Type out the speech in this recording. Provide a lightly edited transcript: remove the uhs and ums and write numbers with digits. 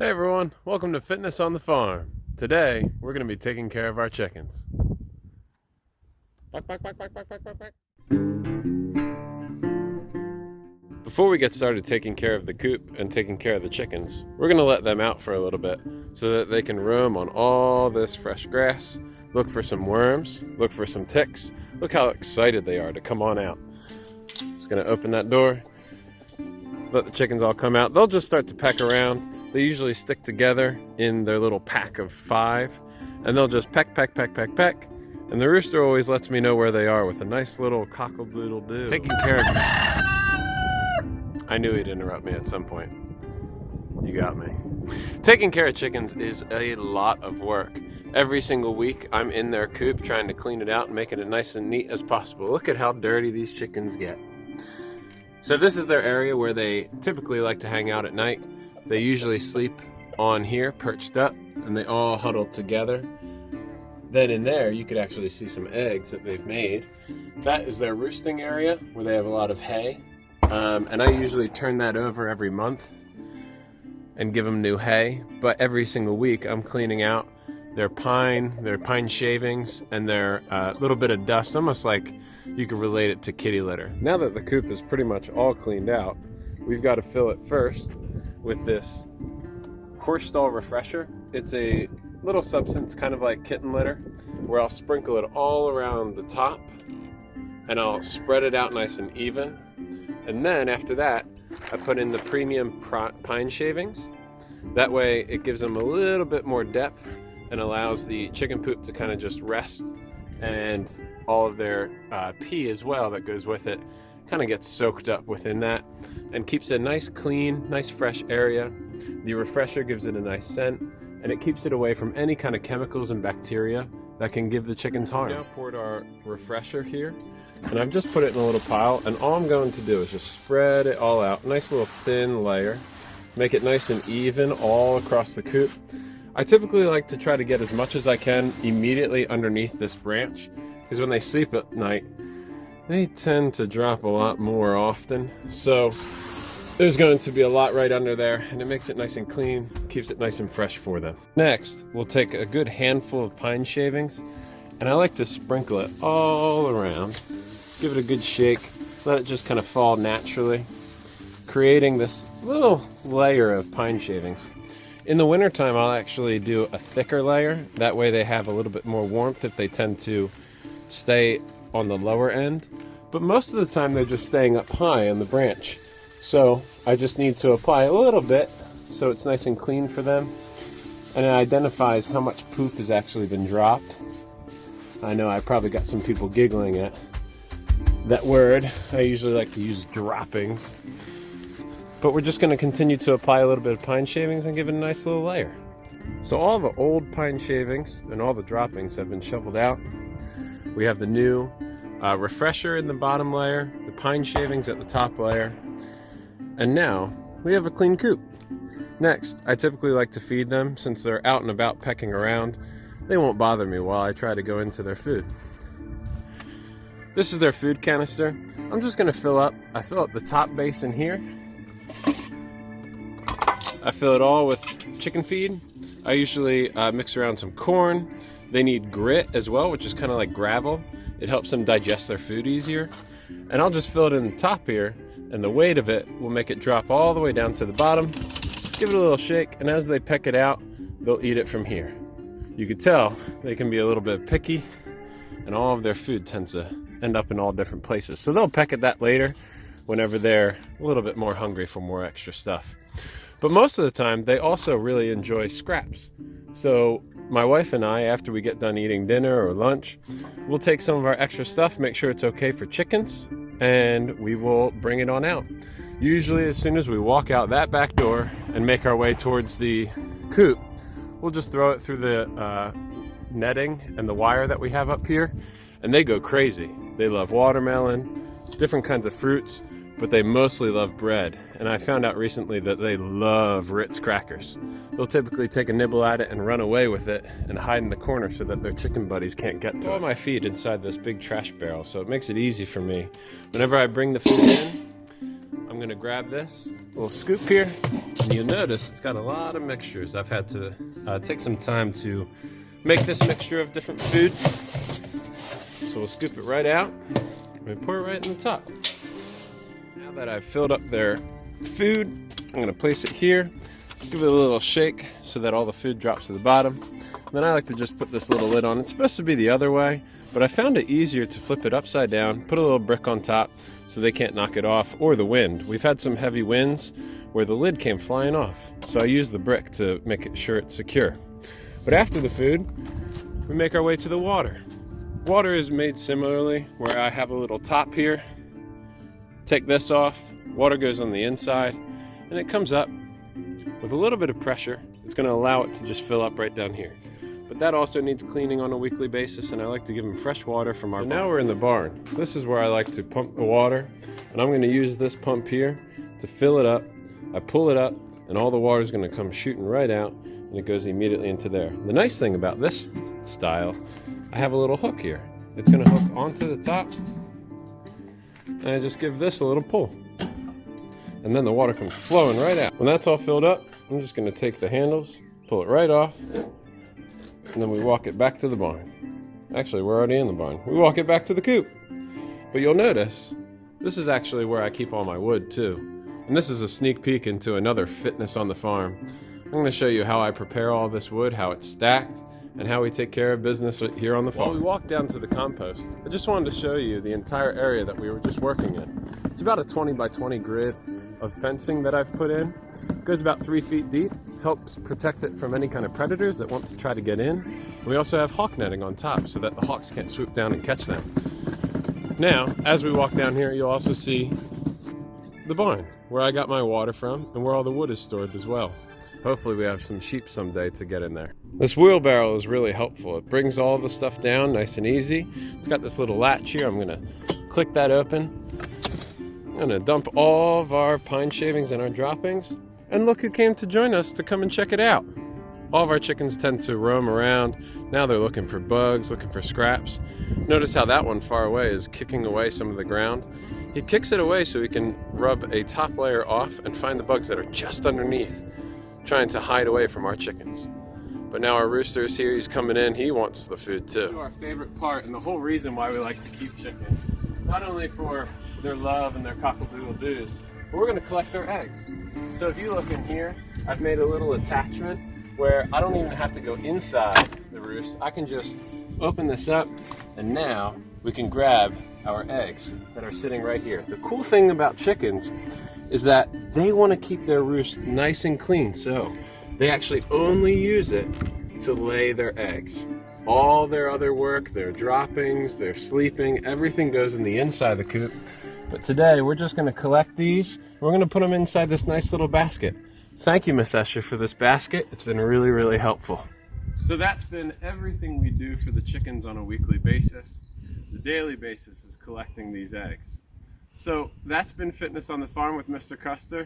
Hey everyone, welcome to Fitness on the Farm. Today, we're going to be taking care of our chickens. Quack, quack, quack, quack, quack, quack, quack, quack. Before we get started taking care of the coop and taking care of the chickens, we're going to let them out for a little bit so that they can roam on all this fresh grass, look for some worms, look for some ticks. Look how excited they are to come on out. Just going to open that door, let the chickens all come out. They'll just start to peck around. They usually stick together in their little pack of 5, and they'll just peck, peck, peck, peck, peck. And the rooster always lets me know where they are with a nice little cockle-doodle-doo. Taking care of me. I knew he'd interrupt me at some point. You got me. Taking care of chickens is a lot of work. Every single week, I'm in their coop trying to clean it out and make it as nice and neat as possible. Look at how dirty these chickens get. So this is their area where they typically like to hang out at night. They usually sleep on here, perched up, and they all huddle together. Then in there, you could actually see some eggs that they've made. That is their roosting area, where they have a lot of hay. And I usually turn that over every month and give them new hay. But every single week, I'm cleaning out their pine shavings, and their little bit of dust, almost like you could relate it to kitty litter. Now that the coop is pretty much all cleaned out, we've got to fill it first with this horse stall refresher. It's a little substance kind of like kitten litter, where I'll sprinkle it all around the top and I'll spread it out nice and even. And then after that, I put in the premium pine shavings. That way it gives them a little bit more depth and allows the chicken poop to kind of just rest, and all of their pee as well that goes with it kind of gets soaked up within that and keeps it a nice clean, nice fresh area. The refresher gives it a nice scent, and it keeps it away from any kind of chemicals and bacteria that can give the chickens harm. Now poured our refresher here, and I've just put it in a little pile, and all I'm going to do is just spread it all out. Nice little thin layer. Make it nice and even all across the coop. I typically like to try to get as much as I can immediately underneath this branch, because when they sleep at night, they tend to drop a lot more often. So there's going to be a lot right under there, and it makes it nice and clean, keeps it nice and fresh for them. Next, we'll take a good handful of pine shavings, and I like to sprinkle it all around. Give it a good shake, let it just kind of fall naturally, creating this little layer of pine shavings. In the wintertime, I'll actually do a thicker layer. That way they have a little bit more warmth if they tend to stay on the lower end. But most of the time they're just staying up high on the branch. So I just need to apply a little bit so it's nice and clean for them. And it identifies how much poop has actually been dropped. I know I probably got some people giggling at that word. I usually like to use droppings. But we're just going to continue to apply a little bit of pine shavings and give it a nice little layer. So all the old pine shavings and all the droppings have been shoveled out. We have the new refresher in the bottom layer, the pine shavings at the top layer, and now we have a clean coop. Next, I typically like to feed them. Since they're out and about pecking around, they won't bother me while I try to go into their food. This is their food canister. I'm just going to fill up the top basin here. I fill it all with chicken feed. I usually mix around some corn. They need grit as well, which is kind of like gravel. It helps them digest their food easier. And I'll just fill it in the top here, and the weight of it will make it drop all the way down to the bottom. Give it a little shake, and as they peck it out, they'll eat it from here. You could tell they can be a little bit picky, and all of their food tends to end up in all different places. So they'll peck at that later whenever they're a little bit more hungry for more extra stuff. But most of the time, they also really enjoy scraps. So my wife and I, after we get done eating dinner or lunch, we'll take some of our extra stuff, make sure it's okay for chickens, and we will bring it on out. Usually as soon as we walk out that back door and make our way towards the coop, we'll just throw it through the netting and the wire that we have up here, and they go crazy. They love watermelon, different kinds of fruits, but they mostly love bread. And I found out recently that they love Ritz crackers. They'll typically take a nibble at it and run away with it and hide in the corner so that their chicken buddies can't get to it. All my feed inside this big trash barrel, so it makes it easy for me. Whenever I bring the food in, I'm gonna grab this little scoop here, and you'll notice it's got a lot of mixtures. I've had to take some time to make this mixture of different food. So we'll scoop it right out and pour it right in the top. Now that I've filled up their food, I'm gonna place it here, give it a little shake so that all the food drops to the bottom. Then I like to just put this little lid on. It's supposed to be the other way, but I found it easier to flip it upside down, put a little brick on top so they can't knock it off, or the wind. We've had some heavy winds where the lid came flying off, so I used the brick to make sure it's secure. But after the food, we make our way to the water. Water is made similarly, where I have a little top here. Take this off, water goes on the inside, and it comes up with a little bit of pressure. It's going to allow it to just fill up right down here. But that also needs cleaning on a weekly basis, and I like to give them fresh water from our barn. Now we're in the barn. This is where I like to pump the water, and I'm going to use this pump here to fill it up. I pull it up, and all the water is going to come shooting right out, and it goes immediately into there. The nice thing about this style, I have a little hook here. It's going to hook onto the top, and I just give this a little pull. And then the water comes flowing right out. When that's all filled up, I'm just going to take the handles, pull it right off, and then we walk it back to the barn. Actually, we're already in the barn. We walk it back to the coop. But you'll notice, this is actually where I keep all my wood too. And this is a sneak peek into another fitness on the farm. I'm going to show you how I prepare all this wood, how it's stacked, and how we take care of business here on the farm. While we walk down to the compost, I just wanted to show you the entire area that we were just working in. It's about a 20 by 20 grid of fencing that I've put in. It goes about 3 feet deep, helps protect it from any kind of predators that want to try to get in. We also have hawk netting on top so that the hawks can't swoop down and catch them. Now, as we walk down here, you'll also see the barn, where I got my water from and where all the wood is stored as well. Hopefully we have some sheep someday to get in there. This wheelbarrow is really helpful. It brings all the stuff down nice and easy. It's got this little latch here. I'm gonna click that open. I'm gonna dump all of our pine shavings and our droppings. And look who came to join us to come and check it out. All of our chickens tend to roam around. Now they're looking for bugs, looking for scraps. Notice how that one far away is kicking away some of the ground. He kicks it away so he can rub a top layer off and find the bugs that are just underneath, trying to hide away from our chickens. But now our rooster is here, he's coming in, he wants the food too. Our favorite part, and the whole reason why we like to keep chickens, not only for their love and their cockle-doodle-doos, but we're gonna collect their eggs. So if you look in here, I've made a little attachment where I don't even have to go inside the roost. I can just open this up, and now we can grab our eggs that are sitting right here. The cool thing about chickens is that they want to keep their roost nice and clean, so they actually only use it to lay their eggs. All their other work, their droppings, their sleeping, everything goes in the inside of the coop. But today we're just going to collect these. We're going to put them inside this nice little basket. Thank you, Miss Escher, for this basket. It's been really, really helpful. So that's been everything we do for the chickens on a weekly basis. The daily basis is collecting these eggs. So that's been Fitness on the Farm with Mr. Custer.